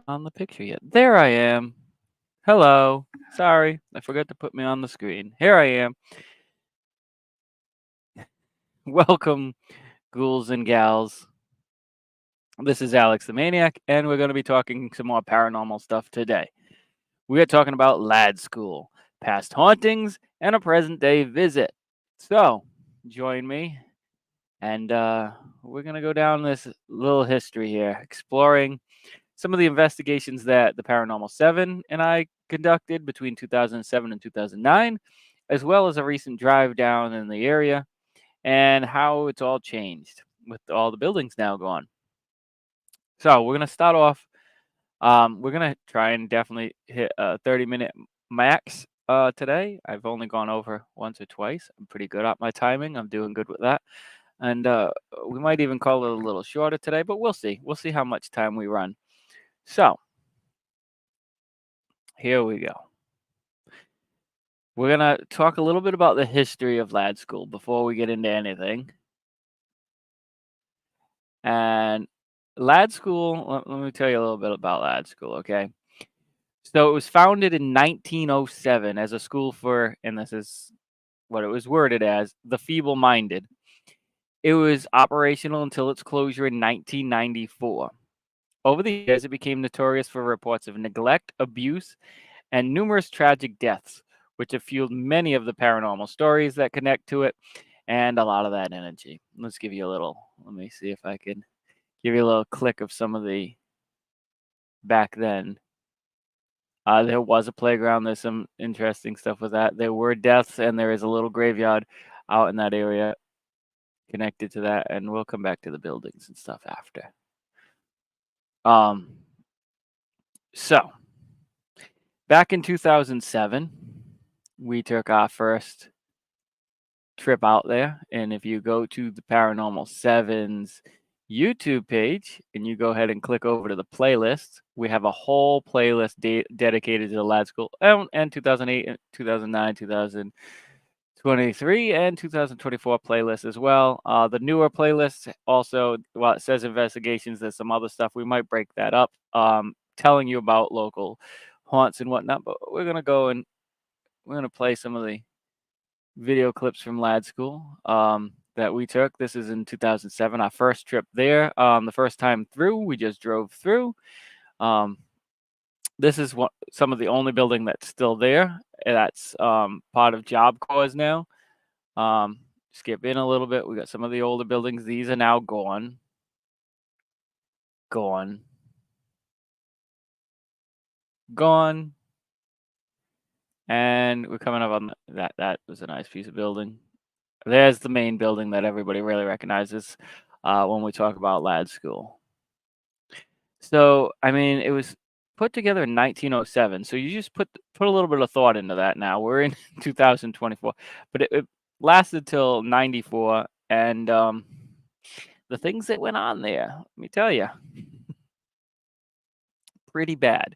on the picture yet. There I am. Hello. Sorry, I forgot to put me on the screen. Here I am. Welcome, ghouls and gals. This is Alex the Maniac, and we're going to be talking some more paranormal stuff today. We are talking about Lad School, past hauntings, and a present day visit. So, join me, and we're going to go down this little history here, exploring some of the investigations that the Paranormal 7 and I conducted between 2007 and 2009, as well as a recent drive down in the area and how it's all changed with all the buildings now gone. So we're going to start off. We're going to try and definitely hit a 30-minute max today. I've only gone over once or twice. I'm pretty good at my timing. I'm doing good with that. And we might even call it a little shorter today, but we'll see. We'll see how much time we run. So, here we go. We're going to talk a little bit about the history of Lad School before we get into anything. And Lad School, let me tell you a little bit about Lad School, okay? So it was founded in 1907 as a school for, and this is what it was worded as, the feeble-minded. It was operational until its closure in 1994. Over the years, it became notorious for reports of neglect, abuse, and numerous tragic deaths, which have fueled many of the paranormal stories that connect to it and a lot of that energy. Let's give you a little, let me see if I can give you a little click of some of the back then. There was a playground. There's some interesting stuff with that. There were deaths, and there is a little graveyard out in that area connected to that, and we'll come back to the buildings and stuff after. So back in 2007, we took our first trip out there, and if you go to the Paranormal 7's YouTube page and you go ahead and click over to the playlist, we have a whole playlist dedicated to the Lad School and 2008, 2009, 2023, and 2024 playlists as well. The newer playlists also, while it says investigations, there's some other stuff. We might break that up, telling you about local haunts and whatnot, but we're going to go and we're going to play some of the video clips from Lad School that we took. This is in 2007, our first trip there. The first time through, we just drove through. This is some of the only building that's still there. That's part of Job Corps now. Skip in a little bit. We got some of the older buildings. These are now gone. Gone. And we're coming up on that. That was a nice piece of building. There's the main building that everybody really recognizes when we talk about Lad School. So, I mean, it was put together in 1907. So you just put a little bit of thought into that now. We're in 2024. But it lasted till 94. And the things that went on there, let me tell you, pretty bad.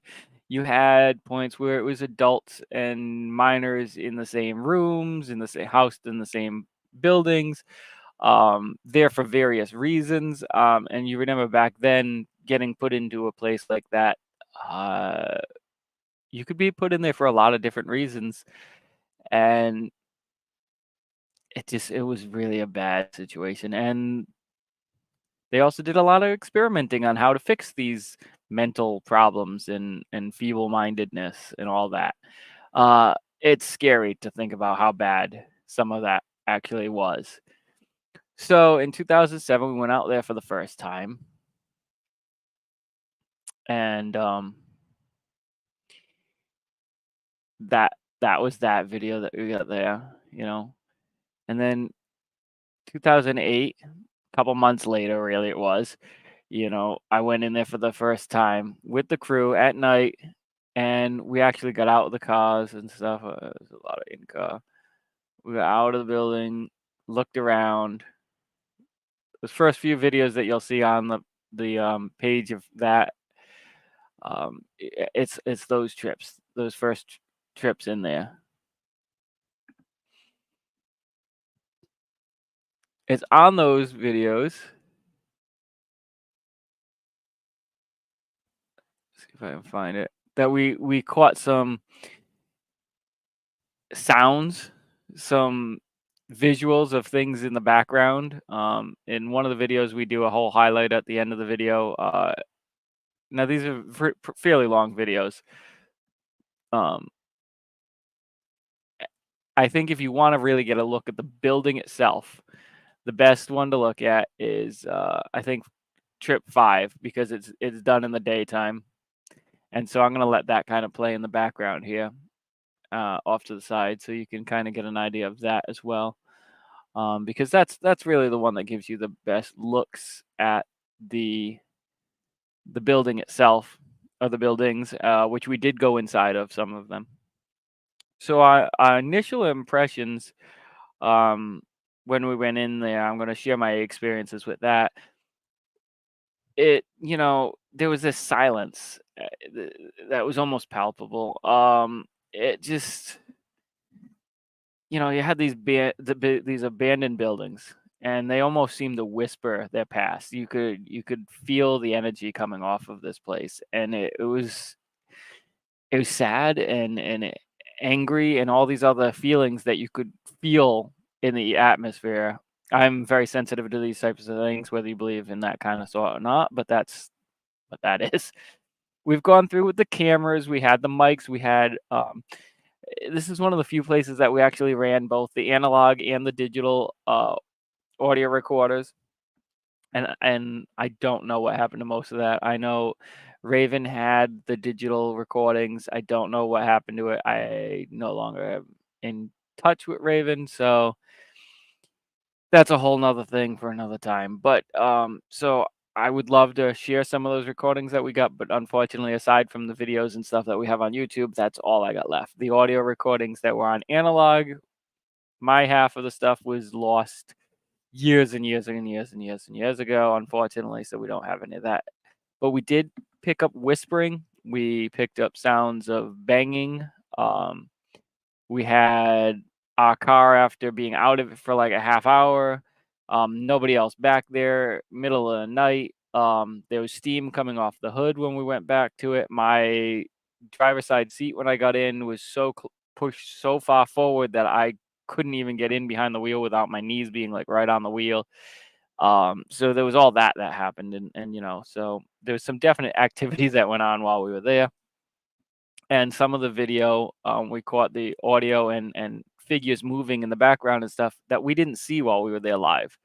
You had points where it was adults and minors in the same rooms, in the same house, in the same buildings, there for various reasons. And you remember back then getting put into a place like that, you could be put in there for a lot of different reasons. And it was really a bad situation. And they also did a lot of experimenting on how to fix these mental problems and feeble-mindedness and all that. It's scary to think about how bad some of that actually was. So in 2007, we went out there for the first time. And that was that video that we got there, you know. And then 2008, a couple months later, really it was, you know, I went in there for the first time with the crew at night, and we actually got out of the cars and stuff. There's a lot of in-car. We got out of the building, looked around. The first few videos that you'll see on the page of that, it's those trips, those first trips in there. It's on those videos. see if I can find it. That we caught some sounds, some visuals of things in the background. In one of the videos, we do a whole highlight at the end of the video. Now these are fairly long videos. Um, I think if you want to really get a look at the building itself, the best one to look at is I think trip 5, because it's done in the daytime, and so I'm gonna let that kind of play in the background here, off to the side, so you can kind of get an idea of that as well. Because that's really the one that gives you the best looks at the building itself, or the buildings, which we did go inside of some of them. So our initial impressions, um, when we went in there, I'm going to share my experiences with that. There was this silence, that was almost palpable. It just, you had these abandoned buildings, and they almost seemed to whisper their past. You could feel the energy coming off of this place, and it was sad and angry, and all these other feelings that you could feel in the atmosphere. I'm very sensitive to these types of things, whether you believe in that kind of sort or not, but that's what that is. We've gone through with the cameras, we had the mics, we had this is one of the few places that we actually ran both the analog and the digital audio recorders. And I don't know what happened to most of that. I know Raven had the digital recordings. I don't know what happened to it. I no longer am in touch with Raven, so that's a whole nother thing for another time. But so I would love to share some of those recordings that we got, but unfortunately, aside from the videos and stuff that we have on YouTube, that's all I got left. The audio recordings that were on analog, my half of the stuff was lost years and years and years and years and years ago, unfortunately, so we don't have any of that. But we did pick up whispering. We picked up sounds of banging. We had our car, after being out of it for like a half hour. Nobody else back there. Middle of the night. There was steam coming off the hood when we went back to it. My driver's side seat when I got in was pushed so far forward that I couldn't even get in behind the wheel without my knees being like right on the wheel. So there was all that happened, and so there's some definite activities that went on while we were there. And some of the video, we caught the audio and figures moving in the background and stuff that we didn't see while we were there live.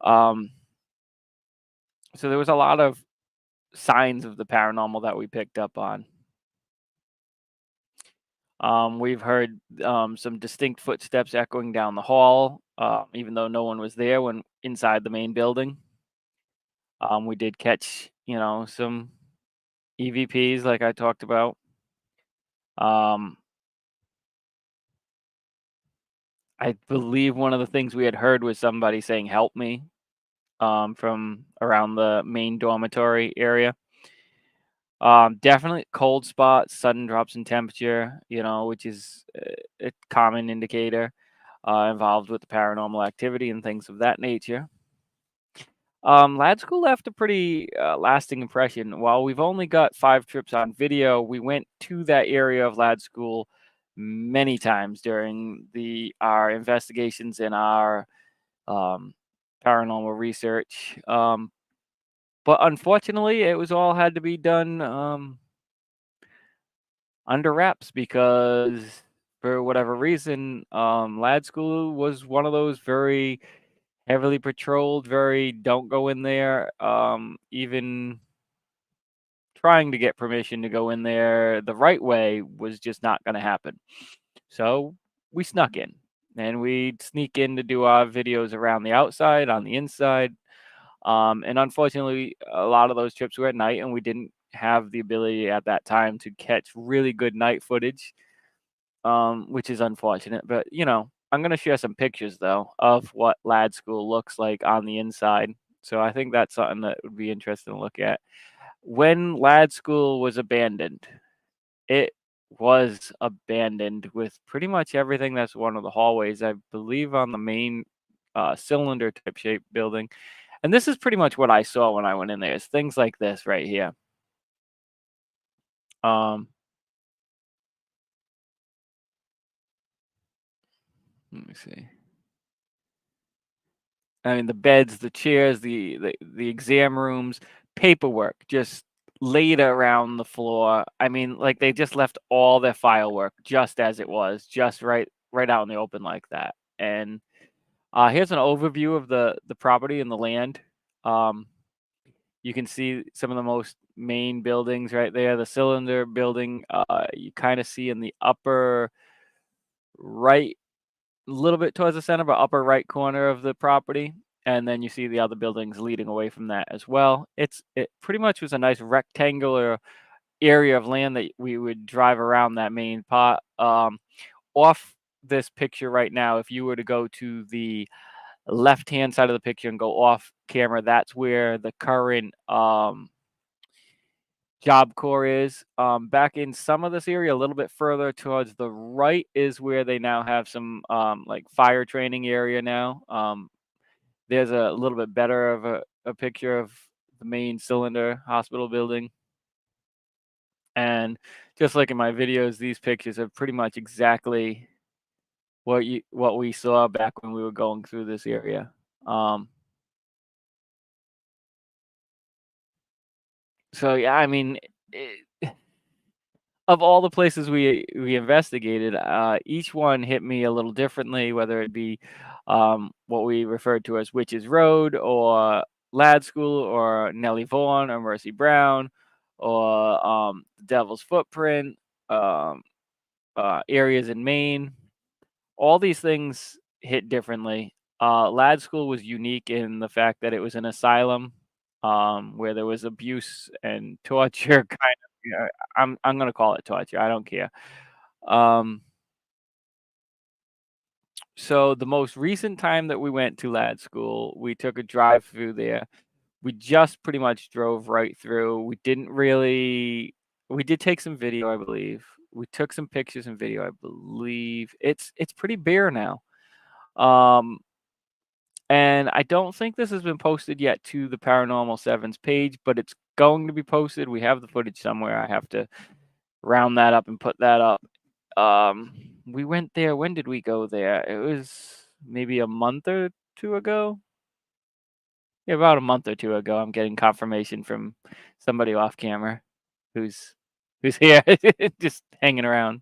Um, so there was a lot of signs of the paranormal that we picked up on. We've heard some distinct footsteps echoing down the hall, even though no one was there when inside the main building. We did catch, some EVPs like I talked about. I believe one of the things we had heard was somebody saying "help me" from around the main dormitory area. Definitely cold spots, sudden drops in temperature, which is a common indicator involved with the paranormal activity and things of that nature. Lad School left a pretty lasting impression. While we've only got 5 trips on video, we went to that area of Lad School many times during our investigations and our paranormal research. But unfortunately, it was all had to be done under wraps, because for whatever reason, Lad School was one of those very heavily patrolled, very don't go in there. Even trying to get permission to go in there the right way was just not going to happen. So we snuck in, and we'd sneak in to do our videos around the outside, on the inside. And unfortunately, a lot of those trips were at night, and we didn't have the ability at that time to catch really good night footage, which is unfortunate. But, I'm going to share some pictures, though, of what Lad School looks like on the inside. So I think that's something that would be interesting to look at. When Lad School was abandoned, it was abandoned with pretty much everything that's one of the hallways, I believe, on the main cylinder type shaped building. And this is pretty much what I saw when I went in there. It's things like this right here. Let me see. I mean, the beds, the chairs, the exam rooms, paperwork just laid around the floor. I mean, like they just left all their file work just as it was, just right out in the open like that. And here's an overview of the property and the land. Um, you can see some of the most main buildings right there. The cylinder building, you kind of see in the upper right, a little bit towards the center, but upper right corner of the property. And then you see the other buildings leading away from that as well. It pretty much was a nice rectangular area of land that we would drive around that main pot. Off this picture right now, if you were to go to the left-hand side of the picture and go off camera, that's where the current Job Corps is. Back in some of this area, a little bit further towards the right is where they now have some like fire training area now. There's a little bit better of a picture of the main cylinder hospital building. And just like in my videos, these pictures are pretty much exactly what we saw back when we were going through this area. So yeah, I mean, of all the places we investigated, each one hit me a little differently, whether it be what we referred to as Witches Road or Lad School or Nellie Vaughan or Mercy Brown or Devil's Footprint, um, areas in Maine. All these things hit differently. Lad School was unique in the fact that it was an asylum where there was abuse and torture. Kind of, yeah, I'm gonna call it torture. I don't care. Um, so the most recent time that we went to Lad School, we took a drive through there. We just pretty much drove right through. We didn't really. We did take some video, I believe. We took some pictures and video, I believe. It's pretty bare now. Um, And I don't think this has been posted yet to the Paranormal Sevens page, but it's going to be posted. We have the footage somewhere. I have to round that up and put that up. We went there. When did we go there? It was maybe a month or two ago. Yeah, about a month or two ago. I'm getting confirmation from somebody off camera who's here just hanging around.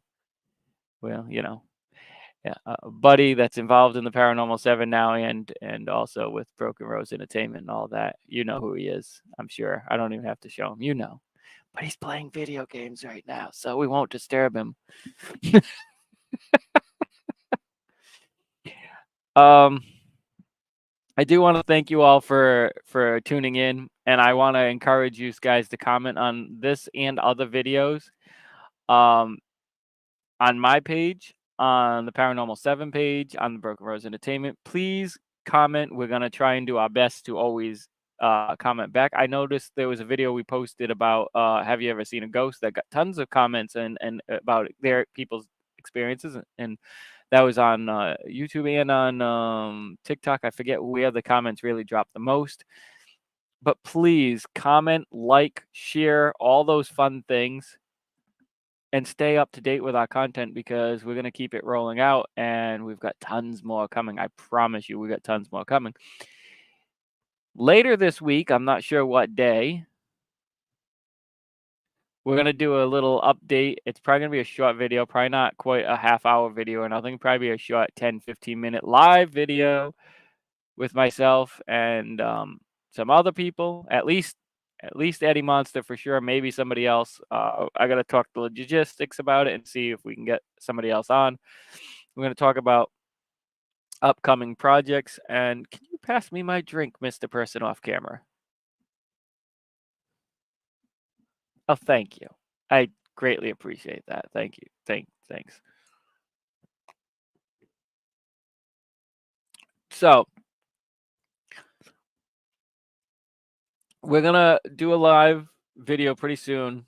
Well, yeah, a buddy that's involved in the Paranormal 7 now and also with Broken Rose Entertainment and all that. You know who he is, I'm sure. I don't even have to show him. You know. But he's playing video games right now, so we won't disturb him. um, I do want to thank you all for tuning in, and I want to encourage you guys to comment on this and other videos. On my page, on the Paranormal 7 page, on the Broken Rose Entertainment. Please comment. We're going to try and do our best to always comment back. I noticed there was a video we posted about have you ever seen a ghost that got tons of comments and about their people's experiences. And that was on YouTube and on TikTok. I forget where the comments really dropped the most. But please comment, like, share, all those fun things. And stay up to date with our content because we're going to keep it rolling out and we've got tons more coming. I promise you, we got tons more coming. Later this week, I'm not sure what day, we're going to do a little update. It's probably going to be a short video, probably not quite a half-hour video or nothing, probably a short 10, 15-minute live video with myself and some other people, at least Eddie Monster for sure, maybe somebody else. I got to talk the logistics about it and see if we can get somebody else on. We're going to talk about upcoming projects. And can you pass me my drink, Mr. Person off camera? Oh, thank you. I greatly appreciate that. Thank you. Thanks. So we're going to do a live video pretty soon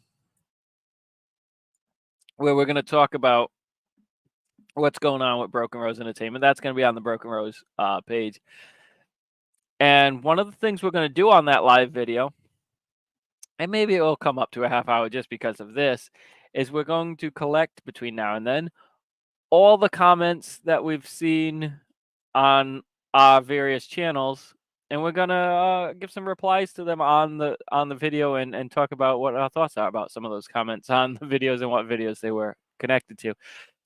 where we're going to talk about what's going on with Broken Rose Entertainment. That's going to be on the Broken Rose page. And one of the things we're going to do on that live video and maybe it will come up to a half hour just because of this, is we're going to collect between now and then all the comments that we've seen on our various channels, and we're gonna give some replies to them on the video and talk about what our thoughts are about some of those comments on the videos and what videos they were connected to.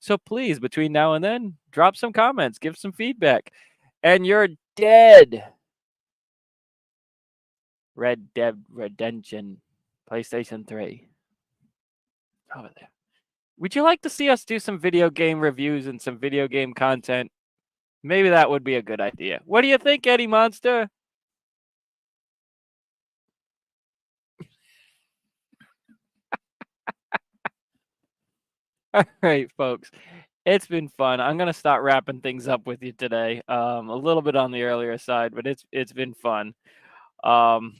So please, between now and then, drop some comments, give some feedback. And you're dead. Red Dead Redemption, PlayStation 3. Over there. Would you like to see us do some video game reviews and some video game content? Maybe that would be a good idea. What do you think, Eddie Monster? All right, folks. It's been fun. I'm gonna start wrapping things up with you today. A little bit on the earlier side, but it's been fun. Um,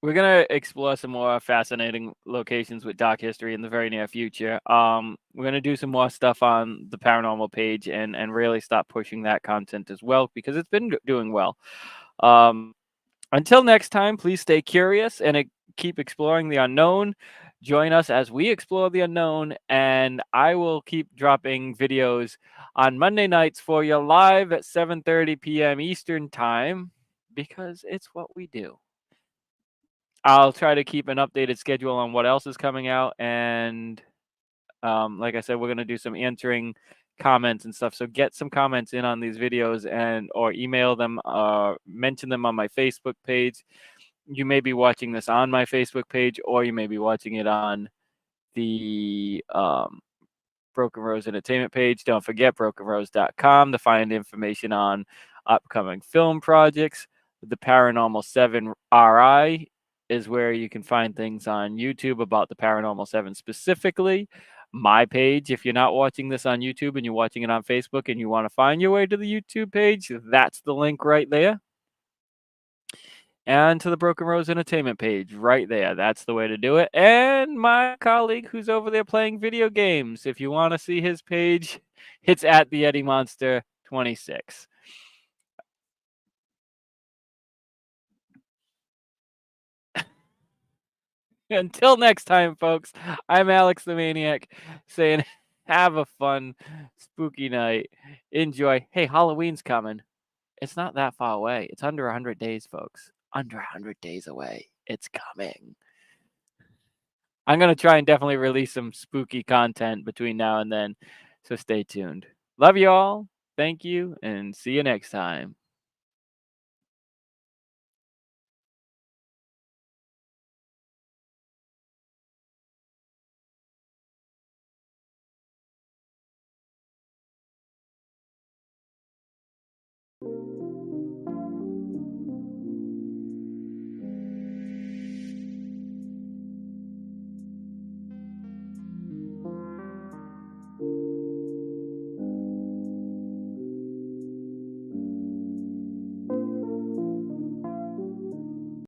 we're gonna explore some more fascinating locations with dark history in the very near future. We're gonna do some more stuff on the paranormal page and really stop pushing that content as well because it's been doing well. Um, until next time, please stay curious and keep exploring the unknown. Join us as we explore the unknown, and I will keep dropping videos on Monday nights for you live at 7:30 p.m. Eastern Time because it's what we do. I'll try to keep an updated schedule on what else is coming out, and like I said, we're gonna do some answering comments and stuff. So get some comments in on these videos and or email them, mention them on my Facebook page. You may be watching this on my Facebook page, or you may be watching it on the Broken Rose Entertainment page. Don't forget brokenrose.com to find information on upcoming film projects. The Paranormal 7 RI is where you can find things on YouTube about the Paranormal 7 specifically. My page, if you're not watching this on YouTube and you're watching it on Facebook and you want to find your way to the YouTube page, that's the link right there. And to the Broken Rose Entertainment page right there. That's the way to do it. And my colleague who's over there playing video games. If you want to see his page, it's at the Eddie Monster 26. Until next time, folks, I'm Alex the Maniac saying have a fun, spooky night. Enjoy. Hey, Halloween's coming. It's not that far away. It's under 100 days, folks. Under 100 days away. It's coming. I'm going to try and definitely release some spooky content between now and then. So stay tuned. Love you all. Thank you and see you next time.